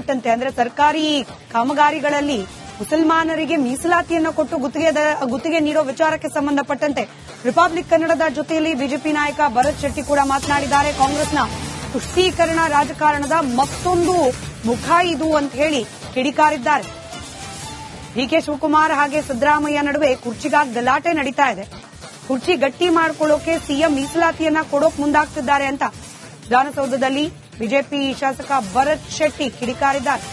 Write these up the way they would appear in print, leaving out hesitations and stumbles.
ಸಂಬಂಧಪಟ್ಟಂತೆ ಅಂದ್ರೆ ಸರ್ಕಾರಿ ಕಾಮಗಾರಿಗಳಲ್ಲಿ ಮುಸಲ್ಮಾನರಿಗೆ ಮೀಸಲಾತಿಯನ್ನು ಕೊಟ್ಟು ಗುತ್ತಿಗೆ ನೀಡೋ ವಿಚಾರಕ್ಕೆ ಸಂಬಂಧಪಟ್ಟಂತೆ ರಿಪಬ್ಲಿಕ್ ಕನ್ನಡದ ಜೊತೆಯಲ್ಲಿ ಬಿಜೆಪಿ ನಾಯಕ ಭರತ್ ಶೆಟ್ಟಿ ಕೂಡ ಮಾತನಾಡಿದ್ದಾರೆ. ಕಾಂಗ್ರೆಸ್ನ ತುಷ್ಟೀಕರಣ ರಾಜಕಾರಣದ ಮತ್ತೊಂದು ಮುಖ ಇದು ಅಂತ ಹೇಳಿ ಕಿಡಿಕಾರಿದ್ದಾರೆ. ಡಿಕೆ ಶಿವಕುಮಾರ್ ಹಾಗೆ ಸಿದ್ದರಾಮಯ್ಯ ನಡುವೆ ಕುರ್ಚಿಗಾಗಿ ಗಲಾಟೆ ನಡೀತಾ ಇದೆ. ಕುರ್ಚಿ ಗಟ್ಟಿ ಮಾಡ್ಕೊಳ್ಳೋಕೆ ಸಿಎಂ ಮೀಸಲಾತಿಯನ್ನ ಕೊಡೋಕ್ ಮುಂದಾಗ್ತಿದ್ದಾರೆ ಅಂತ ವಿಧಾನಸೌಧದಲ್ಲಿ ಬಿಜೆಪಿ ಶಾಸಕ ಭರತ್ ಶೆಟ್ಟಿ ಕಿಡಿಕಾರಿದ್ದಾರೆ.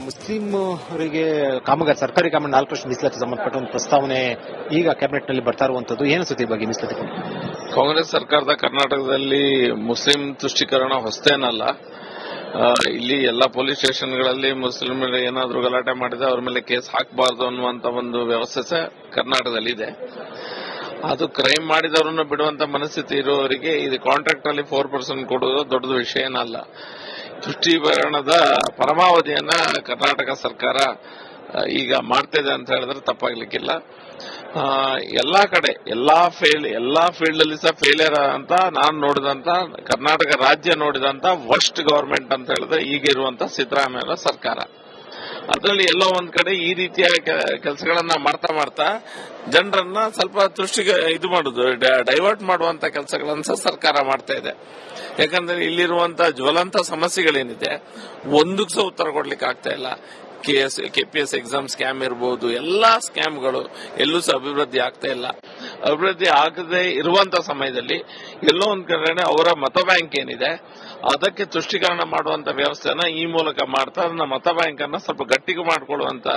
ಮುಸ್ಲಿಂ ಅವರಿಗೆ ಸರ್ಕಾರಿ ಕಾಮಗಾರಿ 4 ವರ್ಷ ಮೀಸಲಾತಿ ಸಂಬಂಧಪಟ್ಟ ಒಂದು ಪ್ರಸ್ತಾವನೆ ಈಗ ಕ್ಯಾಬಿನೆಟ್ ನಲ್ಲಿ ಬರ್ತಾ ಇರುವಂತದ್ದು ಏನಿಸುತ್ತೆ ಈ ಬಗ್ಗೆ ಮೀಸಲಾತಿ? ಕಾಂಗ್ರೆಸ್ ಸರ್ಕಾರದ ಕರ್ನಾಟಕದಲ್ಲಿ ಮುಸ್ಲಿಂ ತುಷ್ಟೀಕರಣ ಹೊಸತೇನಲ್ಲ. ಇಲ್ಲಿ ಎಲ್ಲಾ ಪೊಲೀಸ್ ಸ್ಟೇಷನ್ಗಳಲ್ಲಿ ಮುಸ್ಲಿಮರು ಏನಾದರೂ ಗಲಾಟೆ ಮಾಡಿದ್ರೆ ಅವ್ರ ಮೇಲೆ ಕೇಸ್ ಹಾಕಬಾರದು ಅನ್ನುವಂತ ಒಂದು ವ್ಯವಸ್ಥೆ ಕರ್ನಾಟಕದಲ್ಲಿ ಇದೆ. ಅದು ಕ್ರೈಮ್ ಮಾಡಿದವರನ್ನು ಬಿಡುವಂತ ಮನಸ್ಥಿತಿ ಇರುವವರಿಗೆ ಇದು ಕಾಂಟ್ರಾಕ್ಟ್ ಅಲ್ಲಿ 4% ಕೊಡುವುದು ದೊಡ್ಡದು ವಿಷಯ ಏನಲ್ಲ. ತುಷ್ಟೀಕರಣದ ಪರಮಾವಧಿಯನ್ನ ಕರ್ನಾಟಕ ಸರ್ಕಾರ ಈಗ ಮಾಡ್ತಿದೆ ಅಂತ ಹೇಳಿದ್ರೆ ತಪ್ಪಾಗ್ಲಿಕ್ಕಿಲ್ಲ. ಎಲ್ಲಾ ಕಡೆ ಎಲ್ಲಾ ಫೀಲ್ಡ್ ಅಲ್ಲಿ ಸಹ ಫೇಲಿಯರ್ ಅಂತ ನಾನು ನೋಡಿದಂತ ಕರ್ನಾಟಕ ರಾಜ್ಯ ನೋಡಿದಂತ ವರ್ಸ್ಟ್ ಗವರ್ಮೆಂಟ್ ಅಂತ ಹೇಳಿದ್ರೆ ಈಗ ಇರುವಂತ ಸಿದ್ದರಾಮಯ್ಯ ಸರ್ಕಾರ. ಅದರಲ್ಲಿ ಎಲ್ಲೋ ಒಂದ್ ಕಡೆ ಈ ರೀತಿಯ ಕೆಲಸಗಳನ್ನ ಮಾಡ್ತಾ ಜನರನ್ನ ಸ್ವಲ್ಪ ಇದು ಮಾಡುದು ಡೈವರ್ಟ್ ಮಾಡುವಂತ ಕೆಲಸಗಳನ್ನ ಸಹ ಸರ್ಕಾರ ಮಾಡ್ತಾ ಇದೆ. ಯಾಕಂದ್ರೆ ಇಲ್ಲಿರುವಂತ ಜ್ವಲಂತ ಸಮಸ್ಯೆಗಳೇನಿದೆ ಒಂದಕ್ಕೆ ಸಹ ಉತ್ತರ ಕೊಡ್ಲಿಕ್ಕೆ ಆಗ್ತಾ ಇಲ್ಲ. ಕೆಪಿಎಸ್ ಎಕ್ಸಾಮ್ ಸ್ಕ್ಯಾಮ್ ಇರಬಹುದು, ಎಲ್ಲಾ ಸ್ಕ್ಯಾಮ್ಗಳು ಎಲ್ಲೂ ಸಹ ಅಭಿವೃದ್ಧಿ ಆಗ್ತಾ ಇಲ್ಲ. ಅಭಿವೃದ್ಧಿ ಆಗದೆ ಇರುವಂತ ಸಮಯದಲ್ಲಿ ಎಲ್ಲೋ ಒಂದ್ ಕಡೆ ಅವರ ಮತ ಬ್ಯಾಂಕ್ ಏನಿದೆ ಅದಕ್ಕೆ ತುಷ್ಟೀಕರಣ ಮಾಡುವಂತ ವ್ಯವಸ್ಥೆನ ಈ ಮೂಲಕ ಮಾಡ್ತಾ ಅದನ್ನ ಮತ ಬ್ಯಾಂಕ್ ಅನ್ನ ಸ್ವಲ್ಪ ಗಟ್ಟಿಗೆ ಮಾಡಿಕೊಳ್ಳುವಂತ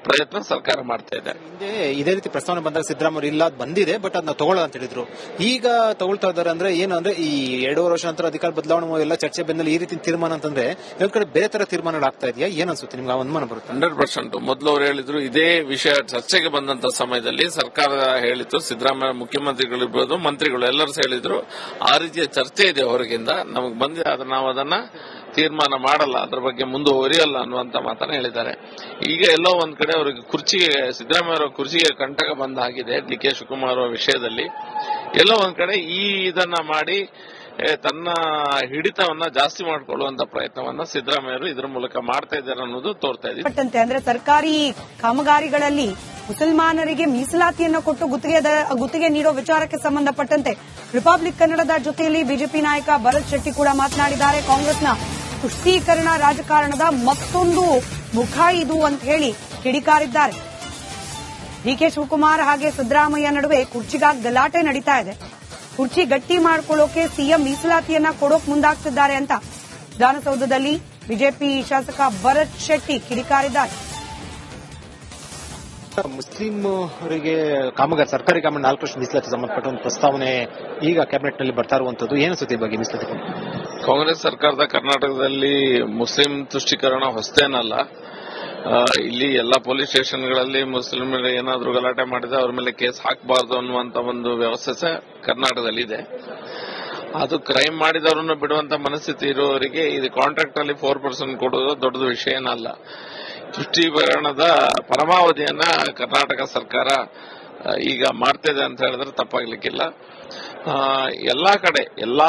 ಪ್ರಯತ್ನ ಸರ್ಕಾರ ಮಾಡ್ತಾ ಇದೆ. ಹಿಂದೆ ಇದೇ ರೀತಿ ಪ್ರಸ್ತಾವನೆ ಬಂದಾಗ ಸಿದ್ದರಾಮಯ್ಯ ಇಲ್ಲ ಬಂದಿದೆ, ಬಟ್ ಅದನ್ನ ತಗೊಳ್ಳೋ ಅಂತ ಹೇಳಿದ್ರು. ಈಗ ತಗೊಳ್ತಾ ಇದಾರೆ ಅಂದ್ರೆ ಏನು ಅಂದ್ರೆ ಈ 2.5 ವರ್ಷ ನಂತರ ಅಧಿಕಾರ ಬದಲಾವಣೆ ಎಲ್ಲ ಚರ್ಚೆ ಬೆನ್ನಲ್ಲಿ ಈ ರೀತಿ ತೀರ್ಮಾನ ಅಂತಂದ್ರೆ ಒಂದ್ ಕಡೆ ಬೇರೆ ತರ ತೀರ್ಮಾನಗಳಾಗ್ತಾ ಇದೆಯಾ? ಏನ್ ಅನ್ಸುತ್ತೆ ನಿಮ್ಗೆ? ಅನುಮಾನ ಬರುತ್ತೆ? 100%. ಮೊದಲು ಅವ್ರು ಹೇಳಿದ್ರು ಇದೇ ವಿಷಯ ಚರ್ಚೆಗೆ ಬಂದಂತ ಸಮಯದಲ್ಲಿ ಸರ್ಕಾರ ಹೇಳಿತ್ತು, ಸಿದ್ದರಾಮಯ್ಯ ಮುಖ್ಯಮಂತ್ರಿಗಳಿರ್ಬೋದು ಮಂತ್ರಿಗಳು ಎಲ್ಲರೂ ಹೇಳಿದ್ರು ಆ ರೀತಿಯ ಚರ್ಚೆ ಇದೆ ಹೊರಗಿಂದ ನಮಗೆ ಬಂದಿದೆ, ನಾವು ಅದನ್ನ ತೀರ್ಮಾನ ಮಾಡಲ್ಲ, ಅದರ ಬಗ್ಗೆ ಮುಂದುವರಿಯಲ್ಲ ಅನ್ನುವಂತ ಮಾತನ್ನ ಹೇಳಿದ್ದಾರೆ. ಈಗ ಎಲ್ಲೋ ಒಂದ್ ಕಡೆ ಅವರಿಗೆ ಸಿದ್ದರಾಮಯ್ಯ ಅವರ ಕುರ್ಚಿಗೆ ಕಂಟಕ ಬಂದ ಆಗಿದೆ ಡಿಕೆ ಶಿವಕುಮಾರ್ ಅವರ ವಿಷಯದಲ್ಲಿ. ಎಲ್ಲೋ ಒಂದ್ ಕಡೆ ಇದನ್ನ ಮಾಡಿ ತನ್ನ ಹಿಡಿತವನ್ನ ಜಾಸ್ತಿ ಮಾಡಿಕೊಳ್ಳುವಂತ ಪ್ರಯತ್ನವನ್ನ ಸಿದ್ದರಾಮಯ್ಯರು ಇದರ ಮೂಲಕ ಮಾಡ್ತಾ ಇದ್ದಾರೆ ಅನ್ನೋದು ತೋರ್ತಾ ಇದೆ. ಅಂದ್ರೆ ಸರ್ಕಾರಿ ಕಾಮಗಾರಿಗಳಲ್ಲಿ ಮುಸಲ್ಮಾನರಿಗೆ ಮೀಸಲಾತಿಯನ್ನು ಕೊಟ್ಟು ಗುತ್ತಿಗೆ ನೀಡೋ ವಿಚಾರಕ್ಕೆ ಸಂಬಂಧಪಟ್ಟಂತೆ ರಿಪಬ್ಲಿಕ್ ಕನ್ನಡದ ಜೊತೆಯಲ್ಲಿ ಬಿಜೆಪಿ ನಾಯಕ ಭರತ್ ಶೆಟ್ಟಿ ಕೂಡ ಮಾತನಾಡಿದ್ದಾರೆ. ಕಾಂಗ್ರೆಸ್ನ ತುಷ್ಟೀಕರಣ ರಾಜಕಾರಣದ ಮತ್ತೊಂದು ಮುಖ ಇದು ಅಂತ ಹೇಳಿ ಕಿಡಿಕಾರಿದ್ದಾರೆ. ಡಿಕೆ ಶಿವಕುಮಾರ್ ಹಾಗೆ ಸಿದ್ದರಾಮಯ್ಯ ನಡುವೆ ಕುರ್ಚಿಗಾಗಿ ಗಲಾಟೆ ನಡೀತಾ ಇದೆ. ಕುರ್ಚಿ ಗಟ್ಟಿ ಮಾಡ್ಕೊಳ್ಳೋಕೆ ಸಿಎಂ ಮೀಸಲಾತಿಯನ್ನ ಕೊಡೋಕ್ ಮುಂದಾಗ್ತಿದ್ದಾರೆ ಅಂತ ವಿಧಾನಸೌಧದಲ್ಲಿ ಬಿಜೆಪಿ ಶಾಸಕ ಭರತ್ ಶೆಟ್ಟಿ ಕಿಡಿಕಾರಿದ್ದಾರೆ. ಮುಸ್ಲಿಂ ಅವರಿಗೆ ಸರ್ಕಾರಿ ಕಾಮಗಾರಿ 4 ವರ್ಷ ಮೀಸಲಾತಿ ಸಂಬಂಧಪಟ್ಟ ಒಂದು ಪ್ರಸ್ತಾವನೆ ಈಗ ಕ್ಯಾಬಿನೆಟ್ ನಲ್ಲಿ ಬರ್ತಾ ಇರುವಂತದ್ದು ಏನಿಸುತ್ತೆ ಈ ಬಗ್ಗೆ ಮೀಸಲಾತಿ? ಕಾಂಗ್ರೆಸ್ ಸರ್ಕಾರದ ಕರ್ನಾಟಕದಲ್ಲಿ ಮುಸ್ಲಿಂ ತುಷ್ಟೀಕರಣ ಹೊಸತೇನಲ್ಲ. ಇಲ್ಲಿ ಎಲ್ಲಾ ಪೊಲೀಸ್ ಸ್ಟೇಷನ್ಗಳಲ್ಲಿ ಮುಸ್ಲಿಮರು ಏನಾದರೂ ಗಲಾಟೆ ಮಾಡಿದ್ರೆ ಅವ್ರ ಮೇಲೆ ಕೇಸ್ ಹಾಕಬಾರದು ಅನ್ನುವಂತ ಒಂದು ವ್ಯವಸ್ಥೆ ಕರ್ನಾಟಕದಲ್ಲಿ ಇದೆ. ಅದು ಕ್ರೈಮ್ ಮಾಡಿದವರನ್ನು ಬಿಡುವಂತ ಮನಸ್ಥಿತಿ ಇರುವವರಿಗೆ ಇದು ಕಾಂಟ್ರಾಕ್ಟ್ ಅಲ್ಲಿ 4% ಕೊಡುವುದು ದೊಡ್ಡದು ವಿಷಯ ಏನಲ್ಲ. ತುಷ್ಟೀಕರಣದ ಪರಮಾವಧಿಯನ್ನ ಕರ್ನಾಟಕ ಸರ್ಕಾರ ಈಗ ಮಾಡ್ತಿದೆ ಅಂತ ಹೇಳಿದ್ರೆ ತಪ್ಪಾಗ್ಲಿಕ್ಕಿಲ್ಲ. ಎಲ್ಲಾ ಕಡೆ ಎಲ್ಲಾ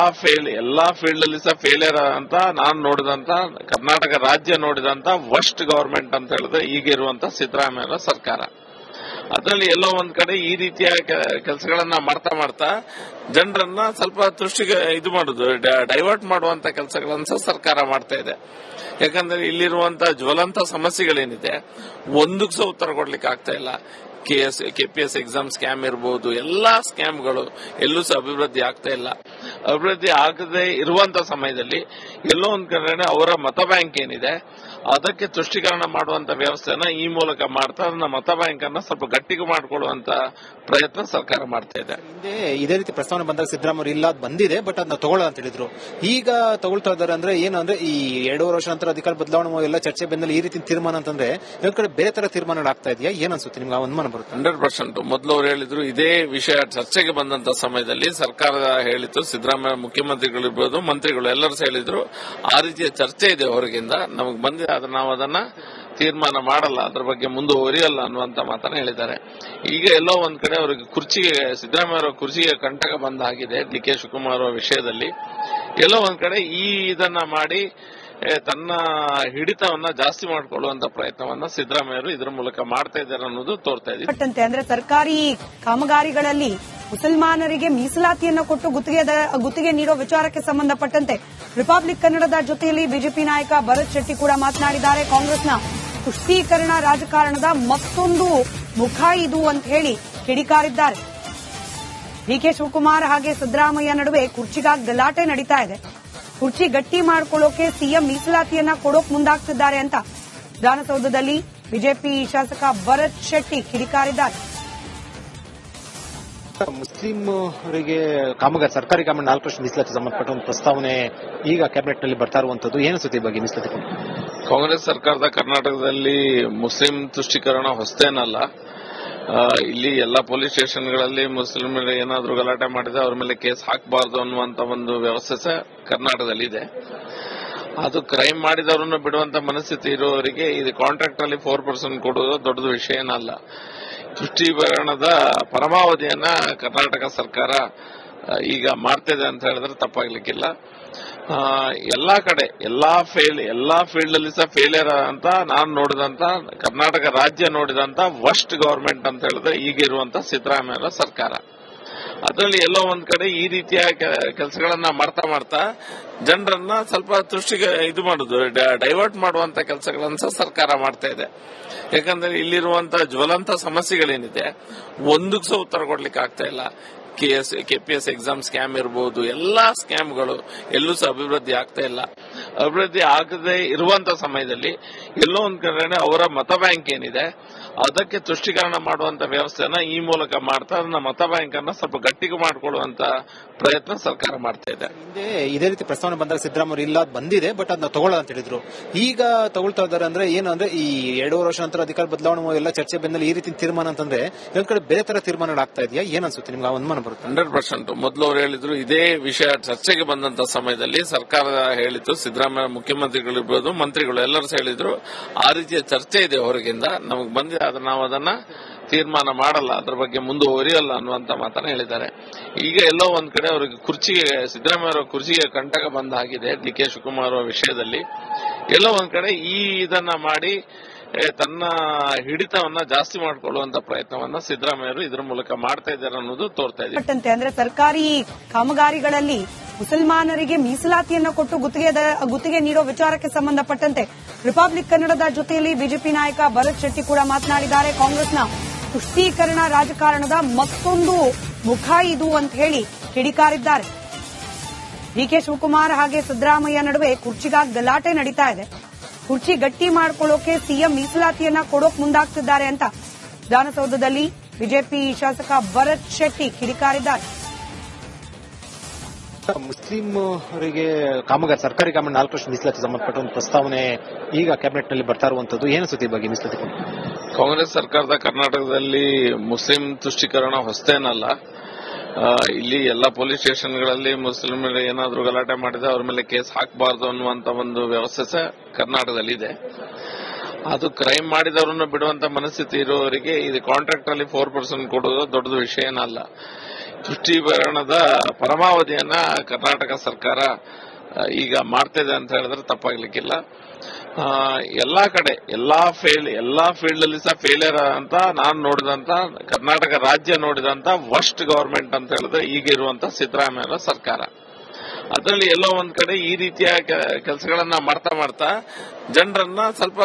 ಫೀಲ್ಡ್ ಅಲ್ಲಿ ಸಹ ಫೇಲಿಯರ್ ಅಂತ ನಾನು ನೋಡಿದಂತ ಕರ್ನಾಟಕ ರಾಜ್ಯ ನೋಡಿದಂತ ವರ್ಸ್ಟ್ ಗವರ್ಮೆಂಟ್ ಅಂತ ಹೇಳಿದ್ರೆ ಈಗ ಇರುವಂತ ಸಿದ್ದರಾಮಯ್ಯ ಸರ್ಕಾರ. ಅದರಲ್ಲಿ ಎಲ್ಲೋ ಒಂದ್ ಕಡೆ ಈ ರೀತಿಯ ಕೆಲಸಗಳನ್ನ ಮಾಡ್ತಾ ಜನರನ್ನ ಸ್ವಲ್ಪ ಇದು ಮಾಡುದು ಡೈವರ್ಟ್ ಮಾಡುವಂತ ಕೆಲಸಗಳನ್ನ ಸಹ ಸರ್ಕಾರ ಮಾಡ್ತಾ ಇದೆ. ಯಾಕಂದ್ರೆ ಇಲ್ಲಿರುವಂತ ಜ್ವಲಂತ ಸಮಸ್ಯೆಗಳೇನಿದೆ ಒಂದಕ್ಕೆ ಸಹ ಉತ್ತರ ಕೊಡ್ಲಿಕ್ಕೆ ಆಗ್ತಾ ಇಲ್ಲ. ಕೆಪಿಎಸ್ ಎಕ್ಸಾಮ್ ಸ್ಕ್ಯಾಮ್ ಇರಬಹುದು, ಎಲ್ಲಾ ಸ್ಕ್ಯಾಮ್ಗಳು ಎಲ್ಲೂ ಸಹ ಅಭಿವೃದ್ಧಿ ಆಗ್ತಾ ಇಲ್ಲ. ಅಭಿವೃದ್ಧಿ ಆಗದೆ ಇರುವಂತ ಸಮಯದಲ್ಲಿ ಎಲ್ಲೋ ಒಂದ್ ಕಡೆ ಅವರ ಮತ ಬ್ಯಾಂಕ್ ಏನಿದೆ ಅದಕ್ಕೆ ತುಷ್ಟೀಕರಣ ಮಾಡುವಂತ ವ್ಯವಸ್ಥೆನ ಈ ಮೂಲಕ ಮಾಡ್ತಾ ಅದನ್ನ ಮತ ಬ್ಯಾಂಕ್ ಅನ್ನ ಸ್ವಲ್ಪ ಗಟ್ಟಿಗೆ ಮಾಡಿಕೊಳ್ಳುವಂತ ಪ್ರಯತ್ನ ಸರ್ಕಾರ ಮಾಡ್ತಾ ಇದೆ. ಹಿಂದೆ ಇದೇ ರೀತಿ ಪ್ರಸ್ತಾವನೆ ಬಂದಾಗ ಸಿದ್ದರಾಮಯ್ಯ ಇಲ್ಲ ಬಂದಿದೆ, ಬಟ್ ಅದನ್ನ ತಗೊಳ್ಳೋ ಅಂತ ಹೇಳಿದ್ರು. ಈಗ ತಗೊಳ್ತಾ ಇದಾರೆ ಅಂದ್ರೆ ಏನು ಅಂದ್ರೆ ಈ 2.5 ವರ್ಷ ನಂತರ ಅಧಿಕಾರ ಬದಲಾವಣೆ ಎಲ್ಲ ಚರ್ಚೆ ಬೆನ್ನಲ್ಲಿ ಈ ರೀತಿ ತೀರ್ಮಾನ ಅಂತಂದ್ರೆ ಒಂದ್ ಕಡೆ ಬೇರೆ ತರ ತೀರ್ಮಾನಗಳಾಗ್ತಾ ಇದೆಯಾ? ಏನ್ ಅನ್ಸುತ್ತೆ ನಿಮ್ಗೆ? ಅನುಮಾನ ಬರುತ್ತೆ? 100%. ಮೊದಲು ಅವ್ರು ಹೇಳಿದ್ರು ಇದೇ ವಿಷಯ ಚರ್ಚೆಗೆ ಬಂದಂತ ಸಮಯದಲ್ಲಿ ಸರ್ಕಾರ ಹೇಳಿತ್ತು, ಸಿದ್ದರಾಮಯ್ಯ ಮುಖ್ಯಮಂತ್ರಿಗಳಿರ್ಬೋದು ಮಂತ್ರಿಗಳು ಎಲ್ಲರೂ ಹೇಳಿದ್ರು ಆ ರೀತಿಯ ಚರ್ಚೆ ಇದೆ ಹೊರಗಿಂದ ನಮಗೆ ಬಂದಿದೆ, ನಾವು ಅದನ್ನ ತೀರ್ಮಾನ ಮಾಡಲ್ಲ, ಅದರ ಬಗ್ಗೆ ಮುಂದುವರಿಯಲ್ಲ ಅನ್ನುವಂತ ಮಾತನ್ನ ಹೇಳಿದ್ದಾರೆ. ಈಗ ಎಲ್ಲೋ ಒಂದ್ ಕಡೆ ಅವರಿಗೆ ಸಿದ್ದರಾಮಯ್ಯ ಅವರ ಕುರ್ಚಿಗೆ ಕಂಟಕ ಬಂದ ಆಗಿದೆ ಡಿಕೆ ಶಿವಕುಮಾರ್ ಅವರ ವಿಷಯದಲ್ಲಿ. ಎಲ್ಲೋ ಒಂದ್ ಕಡೆ ಇದನ್ನ ಮಾಡಿ ತನ್ನ ಹಿಡಿತವನ್ನ ಜಾಸ್ತಿ ಮಾಡಿಕೊಳ್ಳುವಂತ ಪ್ರಯತ್ನವನ್ನ ಸಿದ್ದರಾಮಯ್ಯರು ಇದರ ಮೂಲಕ ಮಾಡ್ತಾ ಇದ್ದಾರೆ ಅನ್ನೋದು ತೋರ್ತಾ ಇದೆ. ಅಂದ್ರೆ ಸರ್ಕಾರಿ ಕಾಮಗಾರಿಗಳಲ್ಲಿ ಮುಸಲ್ಮಾನರಿಗೆ ಮೀಸಲಾತಿಯನ್ನು ಕೊಟ್ಟು ಗುತ್ತಿಗೆ ನೀಡೋ ವಿಚಾರಕ್ಕೆ ಸಂಬಂಧಪಟ್ಟಂತೆ ರಿಪಬ್ಲಿಕ್ ಕನ್ನಡದ ಜೊತೆಯಲ್ಲಿ ಬಿಜೆಪಿ ನಾಯಕ ಭರತ್ ಶೆಟ್ಟಿ ಕೂಡ ಮಾತನಾಡಿದ್ದಾರೆ. ಕಾಂಗ್ರೆಸ್ನ ತುಷ್ಟೀಕರಣ ರಾಜಕಾರಣದ ಮತ್ತೊಂದು ಮುಖ ಇದು ಅಂತ ಹೇಳಿ ಕಿಡಿಕಾರಿದ್ದಾರೆ. ಡಿಕೆ ಶಿವಕುಮಾರ್ ಹಾಗೆ ಸಿದ್ದರಾಮಯ್ಯ ನಡುವೆ ಕುರ್ಚಿಗಾಗಿ ಗಲಾಟೆ ನಡೀತಾ ಇದೆ. ಕುರ್ಚಿ ಗಟ್ಟಿ ಮಾಡ್ಕೊಳ್ಳೋಕೆ ಸಿಎಂ ಮೀಸಲಾತಿಯನ್ನ ಕೊಡೋಕ್ ಮುಂದಾಗ್ತಿದ್ದಾರೆ ಅಂತ ವಿಧಾನಸೌಧದಲ್ಲಿ ಬಿಜೆಪಿ ಶಾಸಕ ಭರತ್ ಶೆಟ್ಟಿ ಕಿಡಿಕಾರಿದ್ದಾರೆ. ಮುಸ್ಲಿಮರಿಗೆ ಸರ್ಕಾರಿ ಕಾಮಗಾರಿ 4% ಮೀಸಲಾತಿ ಸಂಬಂಧಪಟ್ಟ ಒಂದು ಪ್ರಸ್ತಾವನೆ ಈಗ ಕ್ಯಾಬಿನೆಟ್ ನಲ್ಲಿ ಬರ್ತಾ ಇರುವಂತದ್ದು ಏನು ಸುದ್ದಿ ಬಗ್ಗೆ ಮೀಸಲಾತಿ ಕಾಂಗ್ರೆಸ್ ಸರ್ಕಾರದ ಕರ್ನಾಟಕದಲ್ಲಿ ಮುಸ್ಲಿಂ ತುಷ್ಟೀಕರಣ ಹೊಸತೇನಲ್ಲ. ಇಲ್ಲಿ ಎಲ್ಲ ಪೊಲೀಸ್ ಸ್ಟೇಷನ್ಗಳಲ್ಲಿ ಮುಸ್ಲಿಮರು ಏನಾದರೂ ಗಲಾಟೆ ಮಾಡಿದ್ರೆ ಅವ್ರ ಮೇಲೆ ಕೇಸ್ ಹಾಕಬಾರದು ಅನ್ನುವಂತ ಒಂದು ವ್ಯವಸ್ಥೆ ಕರ್ನಾಟಕದಲ್ಲಿ ಇದೆ. ಅದು ಕ್ರೈಮ್ ಮಾಡಿದವರನ್ನು ಬಿಡುವಂತ ಮನಸ್ಥಿತಿ ಇರುವವರಿಗೆ ಇದು ಕಾಂಟ್ರಾಕ್ಟ್ ಅಲ್ಲಿ 4% ಕೊಡುವುದು ದೊಡ್ಡದು ವಿಷಯ ಏನಲ್ಲ. ತುಷ್ಟೀಕರಣದ ಪರಮಾವಧಿಯನ್ನ ಕರ್ನಾಟಕ ಸರ್ಕಾರ ಈಗ ಮಾಡ್ತಿದೆ ಅಂತ ಹೇಳಿದ್ರೆ ತಪ್ಪಾಗ್ಲಿಕ್ಕಿಲ್ಲ. ಎಲ್ಲಾ ಕಡೆ ಎಲ್ಲಾ ಫೀಲ್ಡ್ ಅಲ್ಲಿ ಸಹ ಫೇಲಿಯರ್ ಅಂತ ನಾನು ನೋಡಿದಂತ ಕರ್ನಾಟಕ ರಾಜ್ಯ ನೋಡಿದಂತ ವರ್ಸ್ಟ್ ಗವರ್ಮೆಂಟ್ ಅಂತ ಹೇಳಿದ್ರೆ ಈಗ ಇರುವಂತ ಸಿದ್ದರಾಮಯ್ಯ ಸರ್ಕಾರ. ಅದರಲ್ಲಿ ಎಲ್ಲೋ ಒಂದ್ ಕಡೆ ಈ ರೀತಿಯ ಕೆಲಸಗಳನ್ನ ಮಾಡ್ತಾ ಜನರನ್ನ ಸ್ವಲ್ಪ ಇದು ಮಾಡುದು ಡೈವರ್ಟ್ ಮಾಡುವಂತ ಕೆಲಸಗಳನ್ನ ಸಹ ಸರ್ಕಾರ ಮಾಡ್ತಾ ಇದೆ. ಯಾಕಂದ್ರೆ ಇಲ್ಲಿರುವಂತ ಜ್ವಲಂತ ಸಮಸ್ಯೆಗಳೇನಿದೆ ಒಂದಕ್ಕೆ ಸಹ ಉತ್ತರ ಕೊಡ್ಲಿಕ್ಕೆ ಆಗ್ತಾ ಇಲ್ಲ. KPS ಎಕ್ಸಾಮ್ ಸ್ಕ್ಯಾಮ್ ಇರಬಹುದು, ಎಲ್ಲಾ ಸ್ಕ್ಯಾಮ್ಗಳು ಎಲ್ಲೂ ಸಹ ಅಭಿವೃದ್ಧಿ ಆಗ್ತಾ ಇಲ್ಲ. ಅಭಿವೃದ್ಧಿ ಆಗದೆ ಇರುವಂತ ಸಮಯದಲ್ಲಿ ಎಲ್ಲೋ ಒಂದ್ ಕಡೆ ಅವರ ಮತ ಬ್ಯಾಂಕ್ ಏನಿದೆ ಅದಕ್ಕೆ ತುಷ್ಟೀಕರಣ ಮಾಡುವಂತ ವ್ಯವಸ್ಥೆನ ಈ ಮೂಲಕ ಮಾಡ್ತಾ ಅದನ್ನ ಮತ ಬ್ಯಾಂಕ್ ಅನ್ನ ಸ್ವಲ್ಪ ಗಟ್ಟಿಗೆ ಮಾಡಿಕೊಳ್ಳುವಂತ ಪ್ರಯತ್ನ ಸರ್ಕಾರ ಮಾಡ್ತಾ ಇದೆ. ಹಿಂದೆ ಇದೇ ರೀತಿ ಪ್ರಸ್ತಾವನೆ ಬಂದಾಗ ಸಿದ್ದರಾಮಯ್ಯ ಇಲ್ಲ ಬಂದಿದೆ, ಬಟ್ ಅದನ್ನ ತಗೊಳ್ಳೋಣ ಅಂತ ಹೇಳಿದ್ರು. ಈಗ ತಗೊಳ್ತಾ ಇದ್ದಾರೆ ಅಂದ್ರೆ ಏನು ಅಂದ್ರೆ ಈ 2.5 ವರ್ಷ ನಂತರ ಅಧಿಕಾರ ಬದಲಾವಣೆ ಎಲ್ಲ ಚರ್ಚೆ ಬೆನ್ನಲ್ಲಿ ಈ ರೀತಿ ತೀರ್ಮಾನ ಅಂತಂದ್ರೆ ಇನ್ನೊಂದ್ ಕಡೆ ಬೇರೆ ತರ ತೀರ್ಮಾನಗಳಾಗ್ತಾ ಇದೆಯಾ? ಏನ್ ಅನ್ಸುತ್ತೆ ನಿಮ್ಗೆ? ಅನುಮಾನ ಬರುತ್ತೆ? 100%. ಮೊದಲು ಅವರು ಹೇಳಿದ್ರು ಇದೇ ವಿಷಯ ಚರ್ಚೆಗೆ ಬಂದಂತ ಸಮಯದಲ್ಲಿ ಸರ್ಕಾರ ಹೇಳಿತ್ತು, ಸಿದ್ದರಾಮಯ್ಯ ಮುಖ್ಯಮಂತ್ರಿಗಳಿರ್ಬೋದು ಮಂತ್ರಿಗಳು ಎಲ್ಲರೂ ಹೇಳಿದ್ರು ಆ ರೀತಿಯ ಚರ್ಚೆ ಇದೆ ಹೊರಗಿಂದ ನಮಗೆ ಬಂದಿದೆ, ಆದ್ರೆ ನಾವು ಅದನ್ನ ತೀರ್ಮಾನ ಮಾಡಲ್ಲ, ಅದ್ರ ಬಗ್ಗೆ ಮುಂದುವರಿಯಲ್ಲ ಅನ್ನುವಂತ ಮಾತನ್ನ ಹೇಳಿದ್ದಾರೆ. ಈಗ ಎಲ್ಲೋ ಒಂದ್ ಕಡೆ ಅವರಿಗೆ ಸಿದ್ದರಾಮಯ್ಯ ಅವರ ಕುರ್ಚಿಗೆ ಕಂಟಕ ಬಂದ ಹಾಗಿದೆ ಡಿಕೆ ಶಿವಕುಮಾರ್ ವಿಷಯದಲ್ಲಿ. ಎಲ್ಲೋ ಒಂದ್ ಕಡೆ ಇದನ್ನ ಮಾಡಿ ತನ್ನ ಹಿಡಿತವನ್ನ ಜಾಸ್ತಿ ಮಾಡಿಕೊಳ್ಳುವಂತ ಪ್ರಯತ್ನವನ್ನ ಸಿದ್ದರಾಮಯ್ಯರು ಇದರ ಮೂಲಕ ಮಾಡ್ತಾ ಇದ್ದಾರೆ ಅನ್ನೋದು ತೋರ್ತಾ ಇದೆ. ಅಂದ್ರೆ ಸರ್ಕಾರಿ ಕಾಮಗಾರಿಗಳಲ್ಲಿ ಮುಸಲ್ಮಾನರಿಗೆ ಮೀಸಲಾತಿಯನ್ನ ಕೊಟ್ಟು ಗುತ್ತಿಗೆ ನೀಡೋ ವಿಚಾರಕ್ಕೆ ಸಂಬಂಧಪಟ್ಟಂತೆ ರಿಪಬ್ಲಿಕ್ ಕನ್ನಡದ ಜೊತೆಯಲ್ಲಿ ಬಿಜೆಪಿ ನಾಯಕ ಭರತ್ ಶೆಟ್ಟಿ ಕೂಡ ಮಾತನಾಡಿದ್ದಾರೆ. ಕಾಂಗ್ರೆಸ್ನ ತುಷ್ಟೀಕರಣ ರಾಜಕಾರಣದ ಮತ್ತೊಂದು ಮುಖ ಇದು ಅಂತ ಹೇಳಿ ಕಿಡಿಕಾರಿದ್ದಾರೆ. ಡಿಕೆ ಶಿವಕುಮಾರ್ ಹಾಗೆ ಸಿದ್ದರಾಮಯ್ಯ ನಡುವೆ ಕುರ್ಚಿಗಾಗಿ ಗಲಾಟೆ ನಡೀತಾ ಇದೆ. ಕುರ್ಚಿ ಗಟ್ಟಿ ಮಾಡ್ಕೊಳ್ಳೋಕೆ ಸಿಎಂ ಮೀಸಲಾತಿಯನ್ನ ಕೊಡೋಕ್ ಮುಂದಾಗ್ತಿದ್ದಾರೆ ಅಂತ ವಿಧಾನಸೌಧದಲ್ಲಿ ಬಿಜೆಪಿ ಶಾಸಕ ಭರತ್ ಶೆಟ್ಟಿ ಕಿಡಿಕಾರಿದ್ದಾರೆ. ಮುಸ್ಲಿಮರಿಗೆ ಸರ್ಕಾರಿ ಕಾಮಗಾರಿ 4% ಮೀಸಲಾತಿ ಸಂಬಂಧಪಟ್ಟ ಒಂದು ಪ್ರಸ್ತಾವನೆ ಈಗ ಕ್ಯಾಬಿನೆಟ್ ನಲ್ಲಿ ಬರ್ತಾ ಇರುವಂತದ್ದು ಏನು ಸುದ್ದಿ ಬಗ್ಗೆ ಮೀಸಲಾತಿ ಕಾಂಗ್ರೆಸ್ ಸರ್ಕಾರದ ಕರ್ನಾಟಕದಲ್ಲಿ ಮುಸ್ಲಿಂ ತುಷ್ಟೀಕರಣ ಹೊಸತೇನಲ್ಲ. ಇಲ್ಲಿ ಎಲ್ಲ ಪೊಲೀಸ್ ಸ್ಟೇಷನ್ಗಳಲ್ಲಿ ಮುಸ್ಲಿಮರು ಏನಾದರೂ ಗಲಾಟೆ ಮಾಡಿದ್ರೆ ಅವ್ರ ಮೇಲೆ ಕೇಸ್ ಹಾಕಬಾರದು ಅನ್ನುವಂತ ಒಂದು ವ್ಯವಸ್ಥೆ ಕರ್ನಾಟಕದಲ್ಲಿ ಇದೆ. ಅದು ಕ್ರೈಮ್ ಮಾಡಿದವರನ್ನು ಬಿಡುವಂತ ಮನಸ್ಥಿತಿ ಇರುವವರಿಗೆ ಇದು ಕಾಂಟ್ರಾಕ್ಟ್ ಅಲ್ಲಿ 4% ಕೊಡುವುದು ದೊಡ್ಡದು ವಿಷಯ ಏನಲ್ಲ. ತುಷ್ಟೀಕರಣದ ಪರಮಾವಧಿಯನ್ನ ಕರ್ನಾಟಕ ಸರ್ಕಾರ ಈಗ ಮಾಡ್ತಿದೆ ಅಂತ ಹೇಳಿದ್ರೆ ತಪ್ಪಾಗ್ಲಿಕ್ಕಿಲ್ಲ. ಎಲ್ಲಾ ಕಡೆ ಎಲ್ಲಾ ಫೀಲ್ಡ್ ಅಲ್ಲಿ ಸಹ ಫೇಲಿಯರ್ ಅಂತ ನಾನು ನೋಡಿದಂತ ಕರ್ನಾಟಕ ರಾಜ್ಯ ನೋಡಿದಂತ ವರ್ಸ್ಟ್ ಗವರ್ಮೆಂಟ್ ಅಂತ ಹೇಳಿದ್ರೆ ಈಗ ಇರುವಂತ ಸಿದ್ದರಾಮಯ್ಯ ಸರ್ಕಾರ. ಅದರಲ್ಲಿ ಎಲ್ಲೋ ಒಂದ್ ಕಡೆ ಈ ರೀತಿಯ ಕೆಲಸಗಳನ್ನ ಮಾಡ್ತಾ ಜನರನ್ನ ಸ್ವಲ್ಪ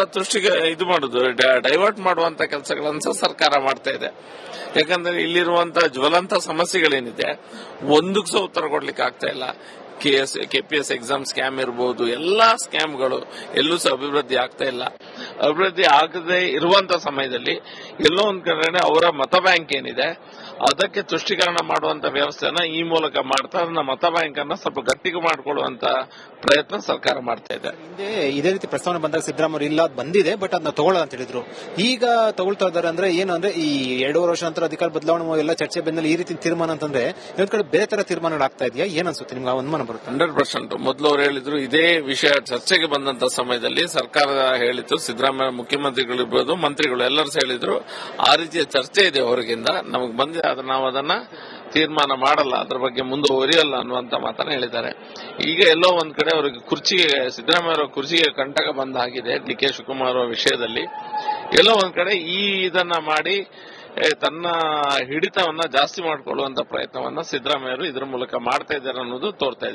ಇದು ಮಾಡುದು ಡೈವರ್ಟ್ ಮಾಡುವಂತ ಕೆಲಸಗಳನ್ನ ಸಹ ಸರ್ಕಾರ ಮಾಡ್ತಾ ಇದೆ. ಯಾಕಂದ್ರೆ ಇಲ್ಲಿರುವಂತ ಜ್ವಲಂತ ಸಮಸ್ಯೆಗಳೇನಿದೆ ಒಂದಕ್ಕೆ ಸಹ ಉತ್ತರ ಕೊಡ್ಲಿಕ್ಕೆ ಆಗ್ತಾ ಇಲ್ಲ. KPS ಎಕ್ಸಾಮ್ ಸ್ಕ್ಯಾಮ್ ಇರಬಹುದು, ಎಲ್ಲಾ ಸ್ಕ್ಯಾಮ್ಗಳು ಎಲ್ಲೂ ಸಹ ಅಭಿವೃದ್ಧಿ ಆಗ್ತಾ ಇಲ್ಲ. ಅಭಿವೃದ್ಧಿ ಆಗದೆ ಇರುವಂತ ಸಮಯದಲ್ಲಿ ಎಲ್ಲೋ ಒಂದ್ ಕಡೆ ಅವರ ಮತ ಬ್ಯಾಂಕ್ ಏನಿದೆ ಅದಕ್ಕೆ ತುಷ್ಟೀಕರಣ ಮಾಡುವಂತ ವ್ಯವಸ್ಥೆನ ಈ ಮೂಲಕ ಮಾಡ್ತಾ ಅದನ್ನ ಮತ ಬ್ಯಾಂಕ್ ಅನ್ನ ಸ್ವಲ್ಪ ಗಟ್ಟಿಗೆ ಮಾಡಿಕೊಳ್ಳುವಂತ ಪ್ರಯತ್ನ ಸರ್ಕಾರ ಮಾಡ್ತಾ ಇದೆ. ಹಿಂದೆ ಇದೇ ರೀತಿ ಪ್ರಸ್ತಾವನೆ ಬಂದಾಗ ಸಿದ್ದರಾಮಯ್ಯ ಇಲ್ಲ ಬಂದಿದೆ, ಬಟ್ ಅದನ್ನ ತಗೊಳ್ಳೋಣ ಅಂತ ಹೇಳಿದ್ರು. ಈಗ ತಗೊಳ್ತಾ ಇದ್ದಾರೆ ಅಂದ್ರೆ ಏನು ಅಂದ್ರೆ ಈ 2.5 ವರ್ಷ ನಂತರ ಅಧಿಕಾರ ಬದಲಾವಣೆ ಎಲ್ಲ ಚರ್ಚೆ ಬೆನ್ನಲ್ಲಿ ಈ ರೀತಿ ತೀರ್ಮಾನ ಅಂತಂದ್ರೆ ಇನ್ನೊಂದ್ ಕಡೆ ಬೇರೆ ತರ ತೀರ್ಮಾನಗಳಾಗ್ತಾ ಇದೆಯಾ? ಏನ್ ಅನ್ಸುತ್ತೆ ನಿಮ್ಗೆ? ಅನುಮಾನ ಬರುತ್ತೆ? 100%. ಮೊದಲು ಅವರು ಹೇಳಿದ್ರು ಇದೇ ವಿಷಯ ಚರ್ಚೆಗೆ ಬಂದಂತ ಸಮಯದಲ್ಲಿ ಸರ್ಕಾರ ಹೇಳಿತ್ತು, ಸಿದ್ದರಾಮಯ್ಯ ಮುಖ್ಯಮಂತ್ರಿಗಳಿರ್ಬೋದು ಮಂತ್ರಿಗಳು ಎಲ್ಲರೂ ಹೇಳಿದ್ರು ಆ ರೀತಿಯ ಚರ್ಚೆ ಇದೆ ಹೊರಗಿಂದ ನಮಗೆ ಬಂದಿದೆ, ಆದ್ರೆ ನಾವು ಅದನ್ನ ತೀರ್ಮಾನ ಮಾಡಲ್ಲ, ಅದ್ರ ಬಗ್ಗೆ ಮುಂದುವರಿಯಲ್ಲ ಅನ್ನುವಂತ ಮಾತನ್ನ ಹೇಳಿದ್ದಾರೆ. ಈಗ ಎಲ್ಲೋ ಒಂದ್ ಕಡೆ ಅವರಿಗೆ ಸಿದ್ದರಾಮಯ್ಯ ಅವರ ಕುರ್ಚಿಗೆ ಕಂಟಕ ಬಂದ ಆಗಿದೆ ಡಿ ಕೆ ಶಿವಕುಮಾರ್ ಅವರ ವಿಷಯದಲ್ಲಿ. ಎಲ್ಲೋ ಒಂದ್ ಕಡೆ ಇದನ್ನ ಮಾಡಿ ತನ್ನ ಹಿಡಿತವನ್ನ ಜಾಸ್ತಿ ಮಾಡಿಕೊಳ್ಳುವಂತ ಪ್ರಯತ್ನವನ್ನ ಸಿದ್ದರಾಮಯ್ಯರು ಇದ್ರ ಮೂಲಕ ಮಾಡ್ತಾ ಇದ್ದಾರೆ ಅನ್ನೋದು ತೋರ್ತಾ ಇದೆ.